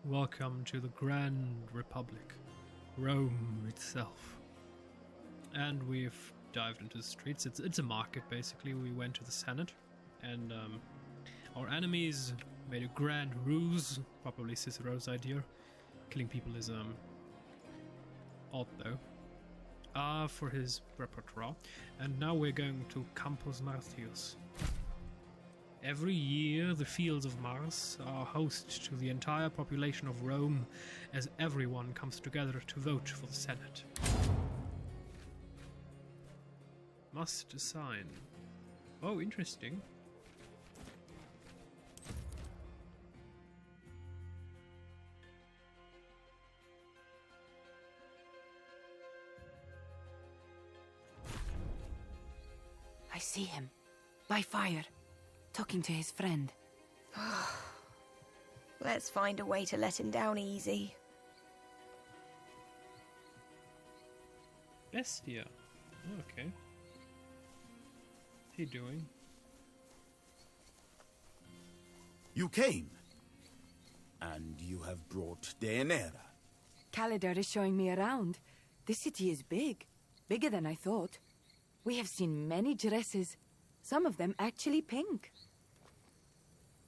Welcome to the Grand Republic, Rome itself. And we've dived into the streets. It's a market, basically. We went to the Senate, and our enemies made a grand ruse, probably Cicero's idea. Killing people is odd, though, for his repertoire. And now we're going to Campus Martius. Every year, the fields of Mars are host to the entire population of Rome, as everyone comes together to vote for the Senate. Must assign. Oh, interesting. I see him. By fire. Talking to his friend. Let's find a way to let him down easy. Bestia. Oh, okay. What's he doing? You came. And you have brought Deanira. Calidar is showing me around. This city is big. Bigger than I thought. We have seen many dresses. Some of them actually pink.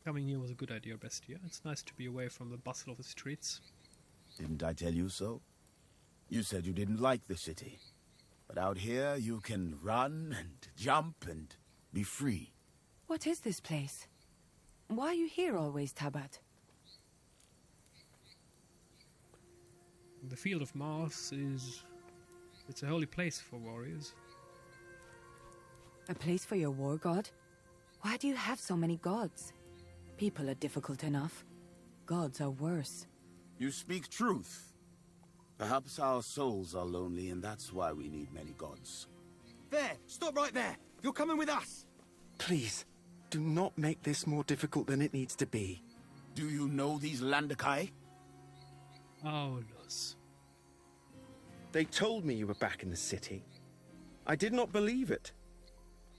Coming here was a good idea, Bestia. It's nice to be away from the bustle of the streets. Didn't I tell you so? You said you didn't like the city. But out here, you can run and jump and be free. What is this place? Why are you here always, Tabat? The field of Mars it's a holy place for warriors. A place for your war god? Why do you have so many gods? People are difficult enough. Gods are worse. You speak truth. Perhaps our souls are lonely, and that's why we need many gods. There! Stop right there! You're coming with us! Please, do not make this more difficult than it needs to be. Do you know these Landakai? Aulus. They told me you were back in the city. I did not believe it.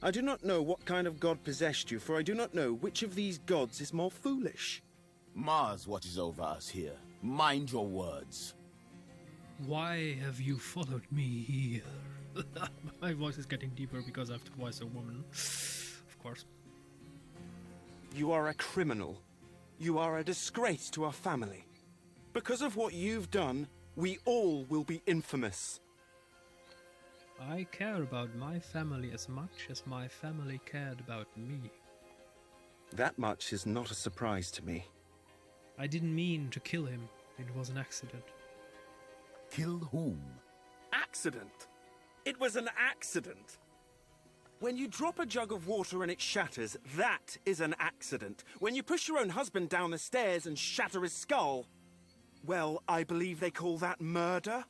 I do not know what kind of god possessed you, for I do not know which of these gods is more foolish. Mars watches over us here. Mind your words. Why have you followed me here? My voice is getting deeper because I have to voice a woman. Of course. You are a criminal. You are a disgrace to our family. Because of what you've done, we all will be infamous. I care about my family as much as my family cared about me. That much is not a surprise to me. I didn't mean to kill him. It was an accident. Kill whom? Accident? It was an accident. When you drop a jug of water and it shatters, that is an accident. When you push your own husband down the stairs and shatter his skull, well, I believe they call that murder.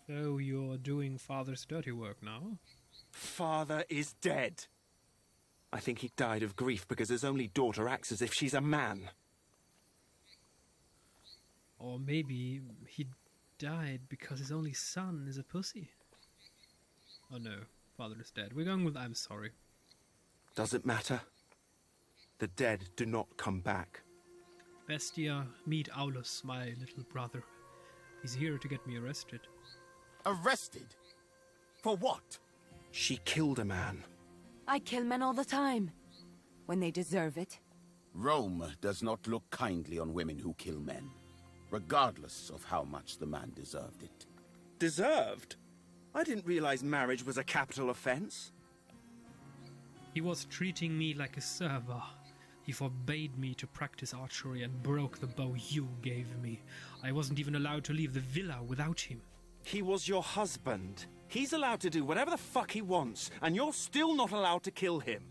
So you're doing Father's dirty work now? Father is dead. I think he died of grief because his only daughter acts as if she's a man. Or maybe he died because his only son is a pussy. Oh no, Father is dead. We're going with I'm sorry. Does it matter? The dead do not come back. Bestia, meet Aulus, my little brother. He's here to get me arrested. Arrested? For what? She killed a man. I kill men all the time. When they deserve it. Rome does not look kindly on women who kill men, regardless of how much the man deserved it. Deserved? I didn't realize marriage was a capital offense. He was treating me like a server. He forbade me to practice archery and broke the bow you gave me. I wasn't even allowed to leave the villa without him. He was your husband. He's allowed to do whatever the fuck he wants, and you're still not allowed to kill him.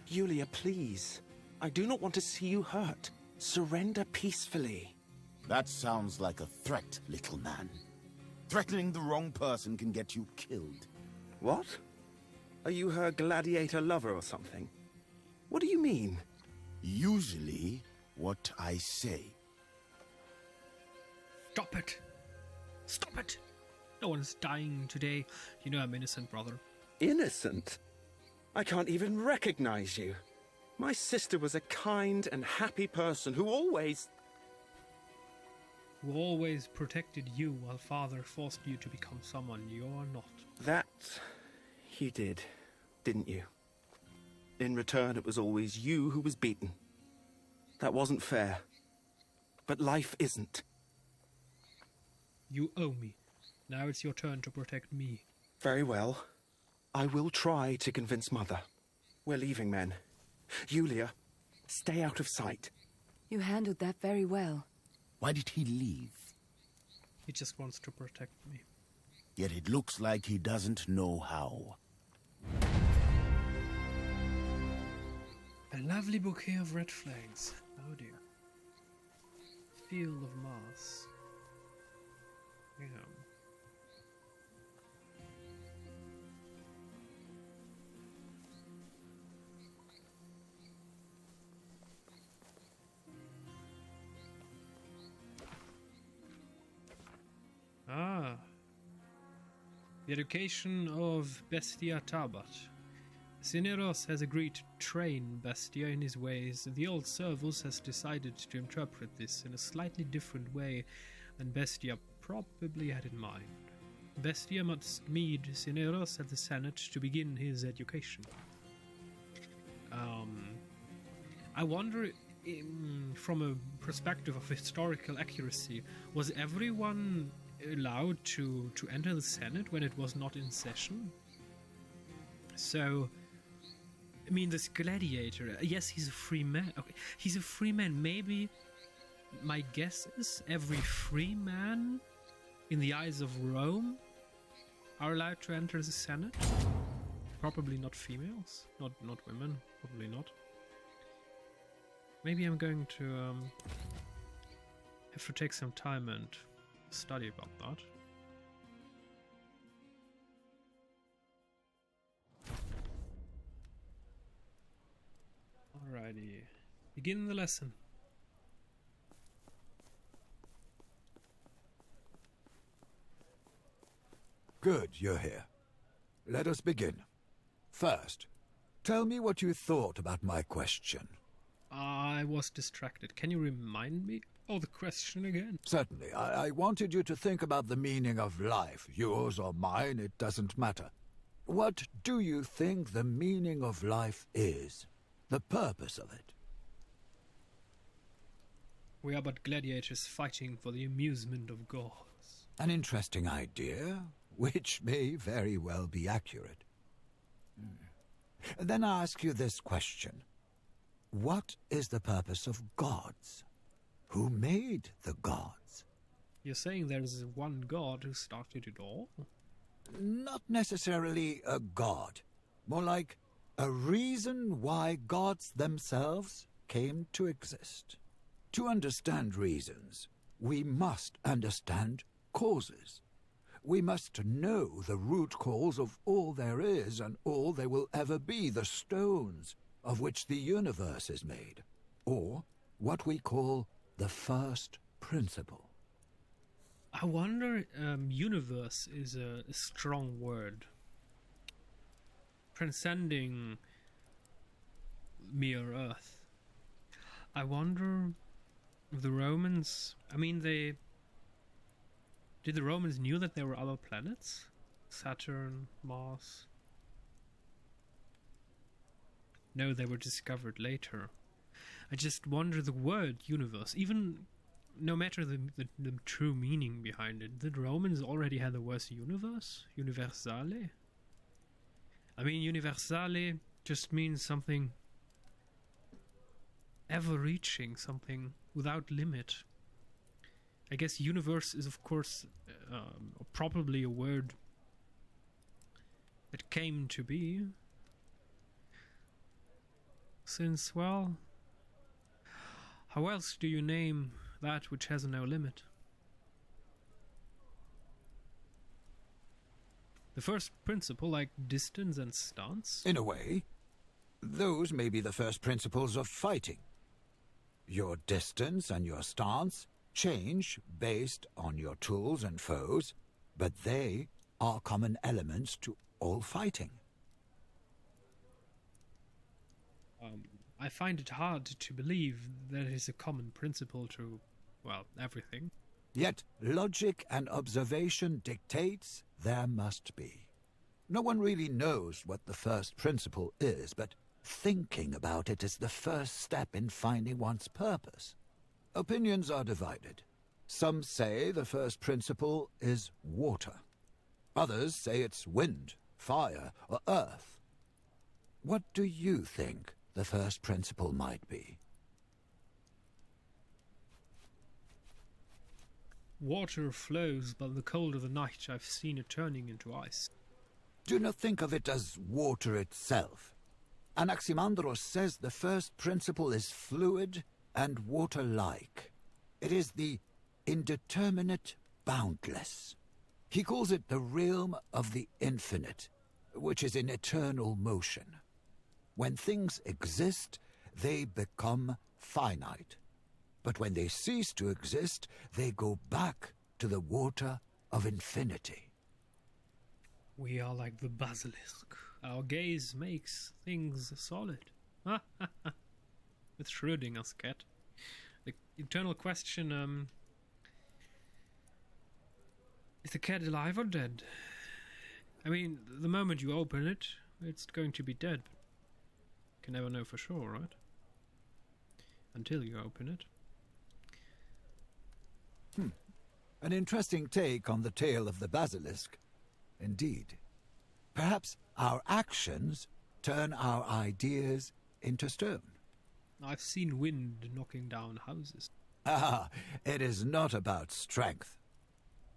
Yulia, please. I do not want to see you hurt. Surrender peacefully. That sounds like a threat, little man. Threatening the wrong person can get you killed. What? Are you her gladiator lover or something? What do you mean? Usually, what I say. Stop it! Stop it! No one's dying today. You know I'm innocent, brother. Innocent? I can't even recognize you. My sister was a kind and happy person who always... who always protected you while father forced you to become someone you're not. That he did, didn't you? In return, it was always you who was beaten. That wasn't fair. But life isn't. You owe me. Now it's your turn to protect me. Very well. I will try to convince Mother. We're leaving, men. Yulia, stay out of sight. You handled that very well. Why did he leave? He just wants to protect me. Yet it looks like he doesn't know how. A lovely bouquet of red flags. Oh dear. Field of Mars. Yeah. Ah. The education of Bestia Tabat. Cineros has agreed to train Bestia in his ways. The old Servus has decided to interpret this in a slightly different way than Bestia probably had in mind. Bestia must meet Cineros at the Senate to begin his education. I wonder, from a perspective of historical accuracy, was everyone allowed to enter the Senate when it was not in session? So, I mean, this gladiator, yes, he's a free man. Okay, he's a free man. Maybe, my guess is, every free man, in the eyes of Rome, are allowed to enter the Senate. Probably not females, not women, probably not. Maybe I'm going to have to take some time and study about that. Alrighty, begin the lesson. Good, you're here. Let us begin. First, tell me what you thought about my question. I was distracted. Can you remind me of the question again? Certainly. I wanted you to think about the meaning of life. Yours or mine, it doesn't matter. What do you think the meaning of life is? The purpose of it? We are but gladiators fighting for the amusement of gods. An interesting idea, which may very well be accurate. Then I ask you this question. What is the purpose of gods? Who made the gods? You're saying there's one god who started it all? Not necessarily a god. More like a reason why gods themselves came to exist. To understand reasons, we must understand causes. We must know the root cause of all there is and all there will ever be, the stones of which the universe is made, or what we call the first principle. I wonder, universe is a strong word. Transcending mere Earth. I wonder if the Romans, did the Romans knew that there were other planets? Saturn, Mars? No, they were discovered later. I just wonder the word universe, even no matter the true meaning behind it, the Romans already had the word universe? Universale? I mean, universale just means something ever-reaching, something without limit. I guess universe is, of course, probably a word that came to be. Since, well, how else do you name that which has no limit? The first principle, like distance and stance? In a way, those may be the first principles of fighting. Your distance and your stance change based on your tools and foes, but they are common elements to all fighting. I find it hard to believe that it is a common principle to, well, everything. Yet logic and observation dictates there must be. No one really knows what the first principle is, but thinking about it is the first step in finding one's purpose. Opinions are divided. Some say the first principle is water. Others say it's wind, fire, or earth. What do you think the first principle might be? Water flows, but in the cold of the night I've seen it turning into ice. Do not think of it as water itself. Anaximandros says the first principle is fluid and water-like. It is the indeterminate boundless. He calls it the realm of the infinite, which is in eternal motion. When things exist, they become finite. But when they cease to exist, they go back to the water of infinity. We are like the basilisk. Our gaze makes things solid. With Schrödinger's cat. The eternal question, is the cat alive or dead? I mean, the moment you open it, it's going to be dead. You can never know for sure, right? Until you open it. An interesting take on the tale of the basilisk. Indeed. Perhaps our actions turn our ideas into stone. I've seen wind knocking down houses. It is not about strength.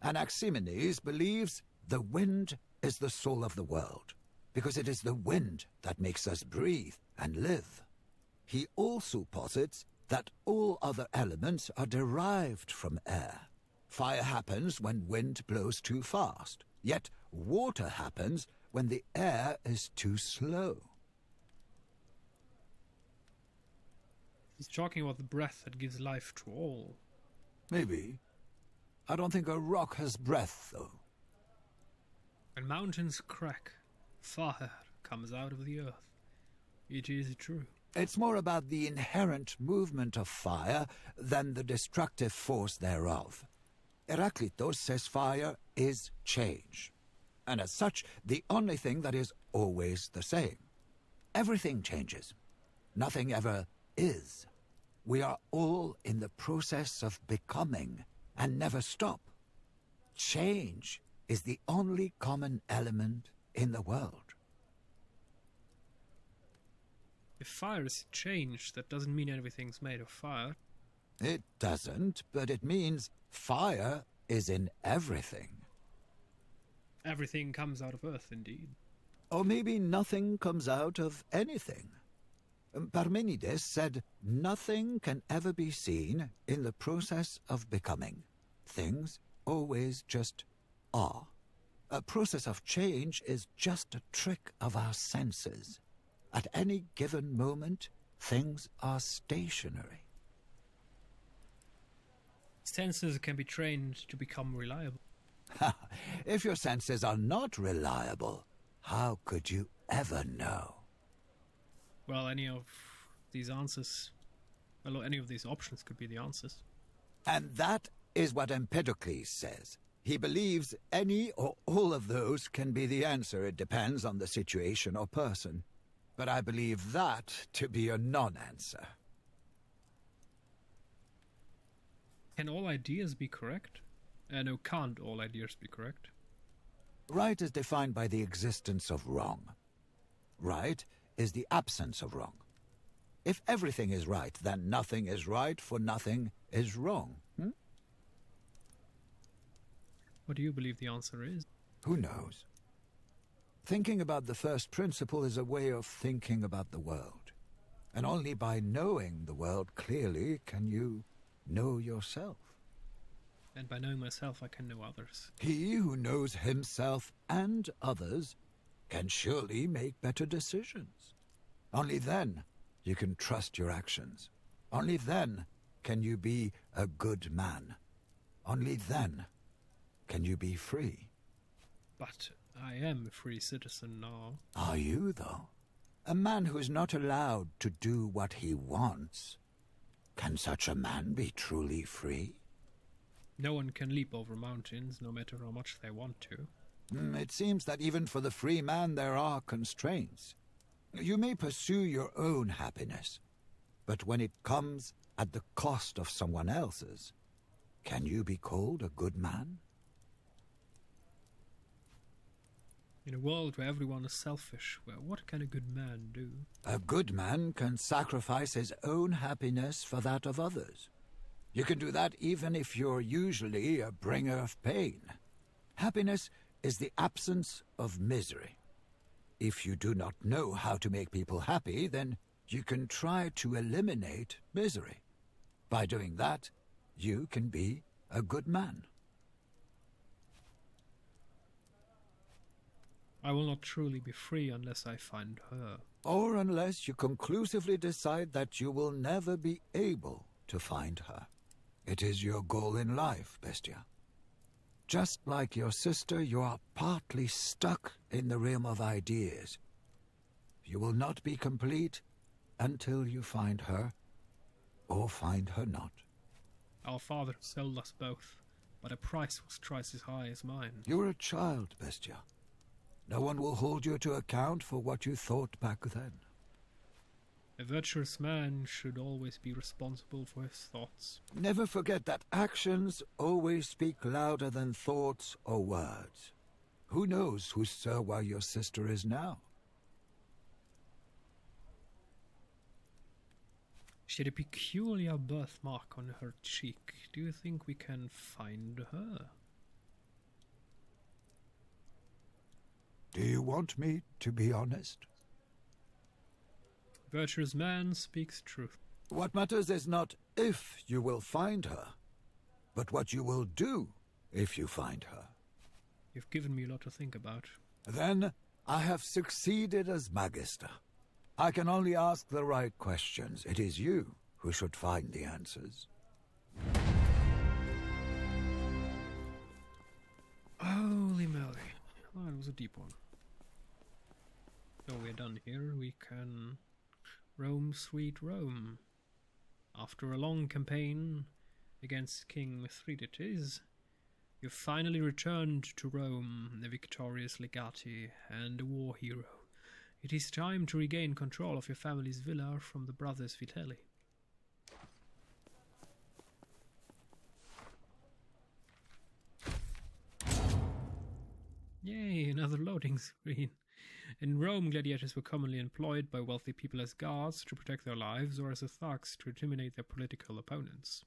Anaximenes believes the wind is the soul of the world, because it is the wind that makes us breathe and live. He also posits that all other elements are derived from air. Fire happens when wind blows too fast, yet water happens when the air is too slow. He's talking about the breath that gives life to all. Maybe. I don't think a rock has breath, though. When mountains crack, fire comes out of the earth. It is true. It's more about the inherent movement of fire than the destructive force thereof. Heraclitus says fire is change, and as such, the only thing that is always the same. Everything changes. Nothing ever is. We are all in the process of becoming, and never stop. Change is the only common element in the world. If fire is change, that doesn't mean everything's made of fire. It doesn't, but it means fire is in everything. Everything comes out of earth, indeed. Or maybe nothing comes out of anything. Parmenides said nothing can ever be seen in the process of becoming. Things always just are. A process of change is just a trick of our senses. At any given moment, things are stationary. Senses can be trained to become reliable. If your senses are not reliable, how could you ever know? Well, any of these answers... Well, any of these options could be the answers. And that is what Empedocles says. He believes any or all of those can be the answer. It depends on the situation or person. But I believe that to be a non-answer. Can all ideas be correct? No, can't all ideas be correct? Right is defined by the existence of wrong. Right is the absence of wrong. If everything is right, then nothing is right, for nothing is wrong. What do you believe the answer is? Who knows? Thinking about the first principle is a way of thinking about the world. And only by knowing the world clearly can you know yourself. And by knowing myself, I can know others. He who knows himself and others can surely make better decisions. Only then you can trust your actions. Only then can you be a good man. Only then can you be free. But I am a free citizen now. Are you, though? A man who is not allowed to do what he wants. Can such a man be truly free? No one can leap over mountains, no matter how much they want to. It seems that even for the free man there are constraints. You may pursue your own happiness, but when it comes at the cost of someone else's, can you be called a good man? In a world where everyone is selfish, what can a good man do? A good man can sacrifice his own happiness for that of others. You can do that even if you're usually a bringer of pain. Happiness is the absence of misery. If you do not know how to make people happy, then you can try to eliminate misery. By doing that, you can be a good man. I will not truly be free unless I find her. Or unless you conclusively decide that you will never be able to find her. It is your goal in life, Bestia. Just like your sister, you are partly stuck in the realm of ideas. You will not be complete until you find her, or find her not. Our father sold us both, but a price was twice as high as mine. You're a child, Bestia. No one will hold you to account for what you thought back then. A virtuous man should always be responsible for his thoughts. Never forget that actions always speak louder than thoughts or words. Who knows who Serwa your sister is now? She had a peculiar birthmark on her cheek. Do you think we can find her? Do you want me to be honest? Virtuous man speaks truth. What matters is not if you will find her, but what you will do if you find her. You've given me a lot to think about. Then I have succeeded as Magister. I can only ask the right questions. It is you who should find the answers. Holy moly. Oh, it was a deep one. So we're done here. We can roam sweet Rome. After a long campaign against King Mithridates, you've finally returned to Rome, the victorious legati and a war hero. It is time to regain control of your family's villa from the brothers Vitelli. Yay, another loading screen. In Rome, gladiators were commonly employed by wealthy people as guards to protect their lives or as thugs to intimidate their political opponents.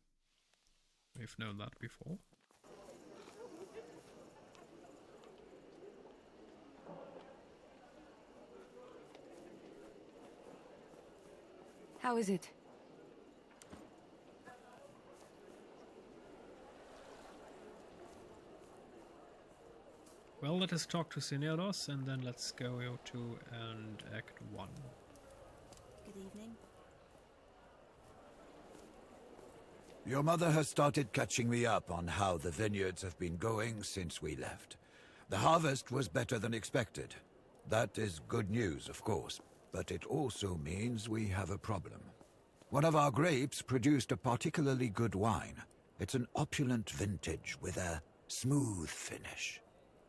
We've known that before. How is it? Well, let us talk to Cineros and then let's go to and Act 1. Good evening. Your mother has started catching me up on how the vineyards have been going since we left. The harvest was better than expected. That is good news, of course, but it also means we have a problem. One of our grapes produced a particularly good wine. It's an opulent vintage with a smooth finish.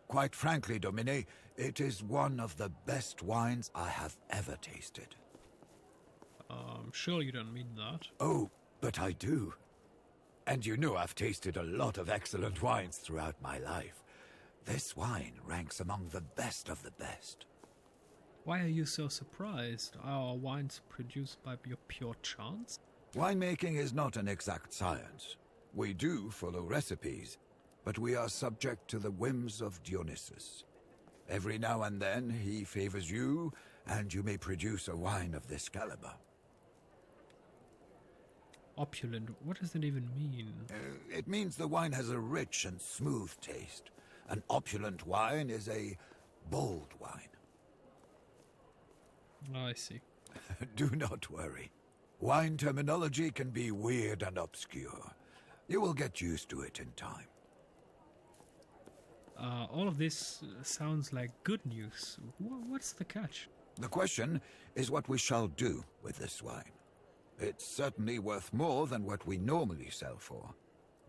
Quite frankly, Domine, it is one of the best wines I have ever tasted. Sure you don't mean that. Oh, but I do. And you know I've tasted a lot of excellent wines throughout my life. This wine ranks among the best of the best. Why are you so surprised? Are our wines produced by pure chance? Winemaking is not an exact science. We do follow recipes, but we are subject to the whims of Dionysus. Every now and then he favors you, and you may produce a wine of this caliber. Opulent, what does that even mean? It means the wine has a rich and smooth taste. An opulent wine is a bold wine. I see. Do not worry. Wine terminology can be weird and obscure. You will get used to it in time. All of this sounds like good news. What's the catch? The question is what we shall do with this wine. It's certainly worth more than what we normally sell for.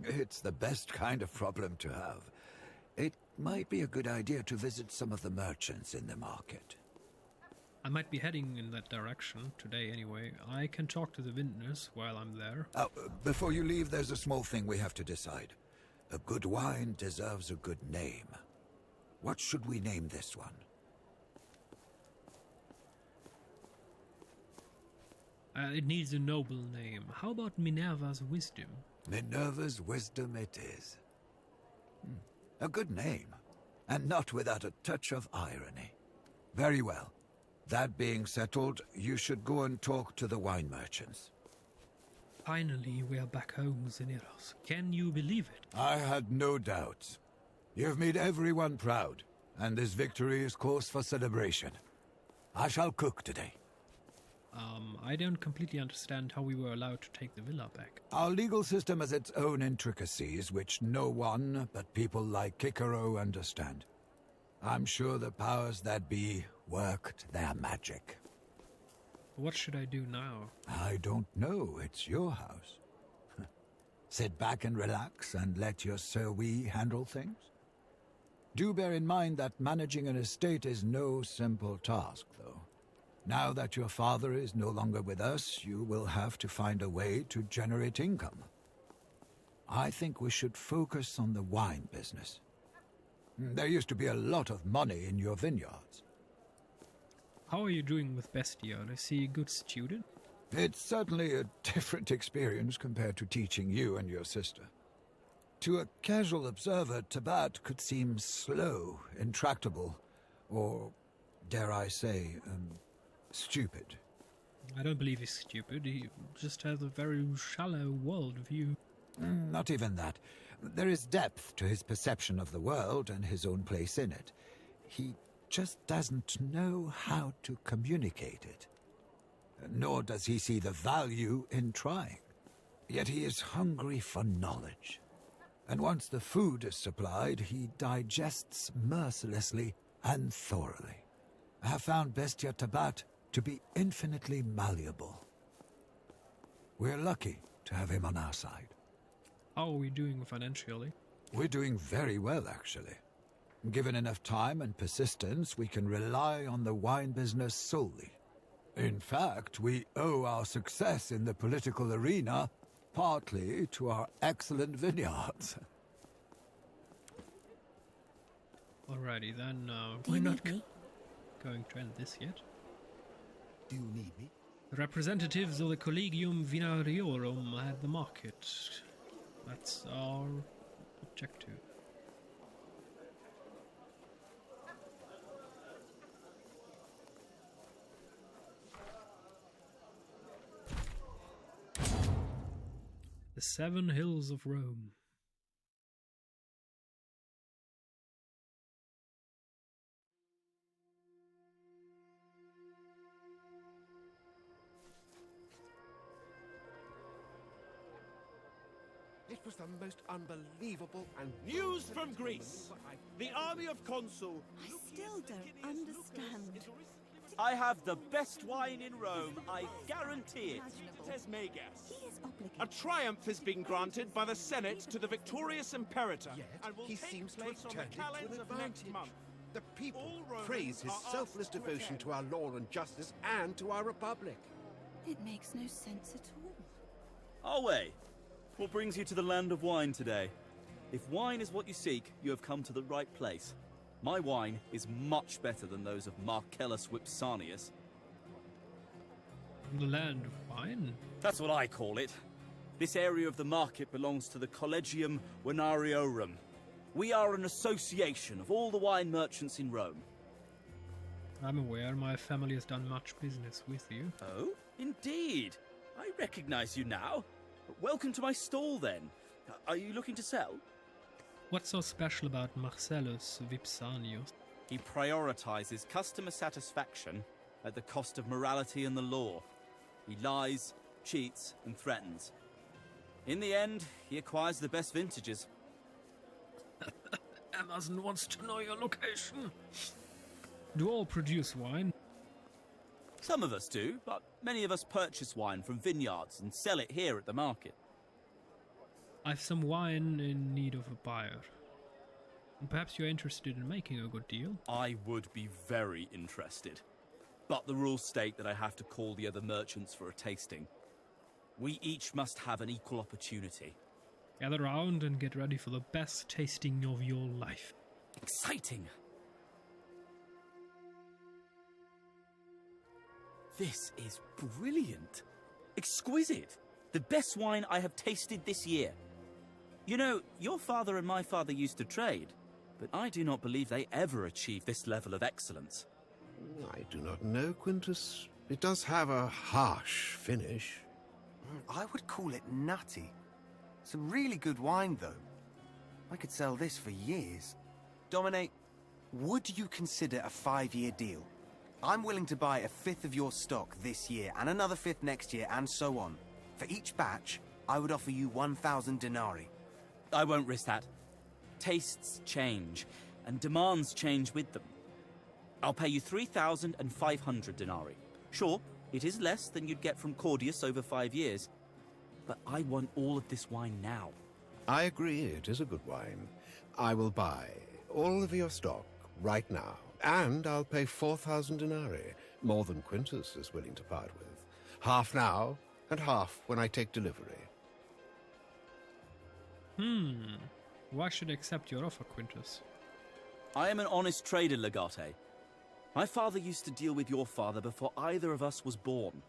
It's the best kind of problem to have. It might be a good idea to visit some of the merchants in the market. I might be heading in that direction today anyway. I can talk to the vintners while I'm there. Before you leave, there's a small thing we have to decide. A good wine deserves a good name. What should we name this one? It needs a noble name. How about Minerva's Wisdom? Minerva's Wisdom it is. A good name, and not without a touch of irony. Very well. That being settled, you should go and talk to the wine merchants. Finally, we are back home, Zeneros. Can you believe it? I had no doubts. You've made everyone proud, and this victory is cause for celebration. I shall cook today. I don't completely understand how we were allowed to take the villa back. Our legal system has its own intricacies, which no one but people like Kikaro understand. I'm sure the powers that be worked their magic. What should I do now? I don't know. It's your house. Sit back and relax and let your Sir-Wee handle things. Do bear in mind that managing an estate is no simple task, though. Now that your father is no longer with us, you will have to find a way to generate income. I think we should focus on the wine business. There used to be a lot of money in your vineyards. How are you doing with Bestial? Is he a good student? It's certainly a different experience compared to teaching you and your sister. To a casual observer, Tabat could seem slow, intractable, or, dare I say, stupid. I don't believe he's stupid. He just has a very shallow world view. Not even that. There is depth to his perception of the world and his own place in it. He just doesn't know how to communicate it. Nor does he see the value in trying. Yet he is hungry for knowledge. And once the food is supplied, he digests mercilessly and thoroughly. I have found Bestia Tabat to be infinitely malleable. We're lucky to have him on our side. How are we doing financially? We're doing very well, actually. Given enough time and persistence, we can rely on the wine business solely. In fact, we owe our success in the political arena partly to our excellent vineyards. Alrighty then, Do we're you not need me? going to end this yet. Do you need me? Representatives of the Collegium Vinariorum at the market. That's our objective. The 7 Hills of Rome. It was the most unbelievable and... News from Greece! The army of Consul... I still don't understand. I have the best wine in Rome, I guarantee it. He is obligated. A triumph has been granted by the Senate to the victorious Imperator, Yet, and will he take seems to place have on turned the it to calends an of next advantage. month. The people All Romans praise his are asked selfless to devotion attend. to our law and justice and to our republic. It makes no sense at all. Away! What brings you to the land of wine today? If wine is what you seek, you have come to the right place. My wine is much better than those of Marcellus Vipsanius. The land of wine? That's what I call it. This area of the market belongs to the Collegium Vinariorum. We are an association of all the wine merchants in Rome. I'm aware my family has done much business with you. Oh, indeed. I recognize you now. Welcome to my stall, then. Are you looking to sell? What's so special about Marcellus Vipsanius? He prioritizes customer satisfaction at the cost of morality and the law. He lies, cheats, and threatens. In the end, he acquires the best vintages. Amazon wants to know your location. Do all produce wine? Some of us do, but many of us purchase wine from vineyards and sell it here at the market. I've some wine in need of a buyer. Perhaps you're interested in making a good deal? I would be very interested. But the rules state that I have to call the other merchants for a tasting. We each must have an equal opportunity. Gather round and get ready for the best tasting of your life. Exciting! This is brilliant. Exquisite. The best wine I have tasted this year. You know, your father and my father used to trade, but I do not believe they ever achieved this level of excellence. I do not know, Quintus. It does have a harsh finish. I would call it nutty. Some really good wine, though. I could sell this for years. Domine, would you consider a 5-year deal? I'm willing to buy a 5th of your stock this year, and another 5th next year, and so on. For each batch, I would offer you 1,000 denarii. I won't risk that. Tastes change, and demands change with them. I'll pay you 3,500 denarii. Sure, it is less than you'd get from Claudius over 5 years, but I want all of this wine now. I agree, it is a good wine. I will buy all of your stock right now, and I'll pay 4,000 denarii, more than Quintus is willing to part with. Half now, and half when I take delivery. Why should I accept your offer, Quintus? I am an honest trader, Legate. My father used to deal with your father before either of us was born.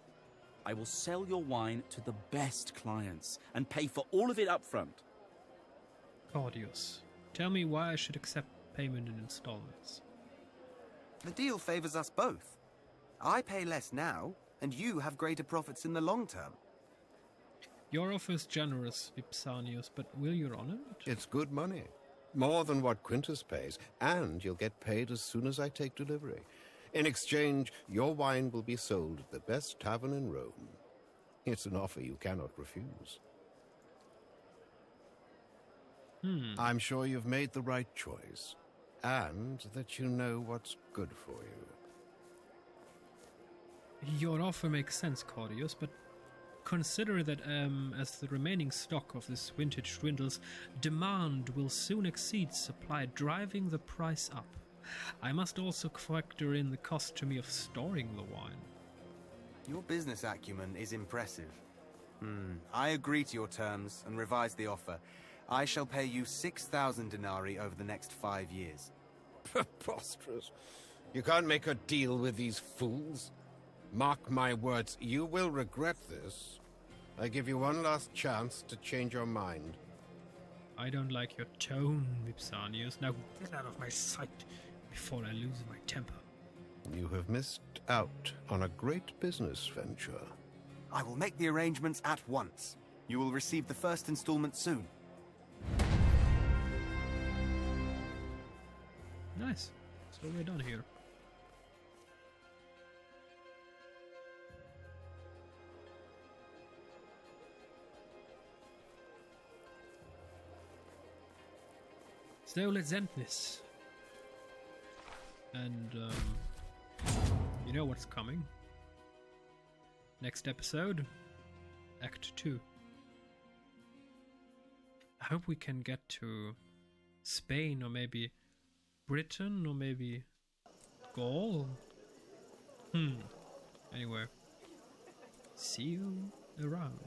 I will sell your wine to the best clients and pay for all of it up front. Claudius, tell me why I should accept payment in installments. The deal favors us both. I pay less now, and you have greater profits in the long term. Your offer is generous, Vipsanius, but will you honor it? It's good money. More than what Quintus pays, and you'll get paid as soon as I take delivery. In exchange, your wine will be sold at the best tavern in Rome. It's an offer you cannot refuse. I'm sure you've made the right choice, and that you know what's good for you. Your offer makes sense, Claudius, but consider that as the remaining stock of this vintage dwindles, demand will soon exceed supply, driving the price up. I must also factor in the cost to me of storing the wine. Your business acumen is impressive. I agree to your terms and revise the offer. I shall pay you 6,000 denarii over the next 5 years. Preposterous. You can't make a deal with these fools. Mark my words, you will regret this. I give you one last chance to change your mind. I don't like your tone, Vipsanius. Now get out of my sight before I lose my temper. You have missed out on a great business venture. I will make the arrangements at once. You will receive the first installment soon. Nice. So we're done here. So let's end this. And you know what's coming. Next episode, Act 2. I hope we can get to Spain, or maybe Britain, or maybe Gaul. Anyway, see you around.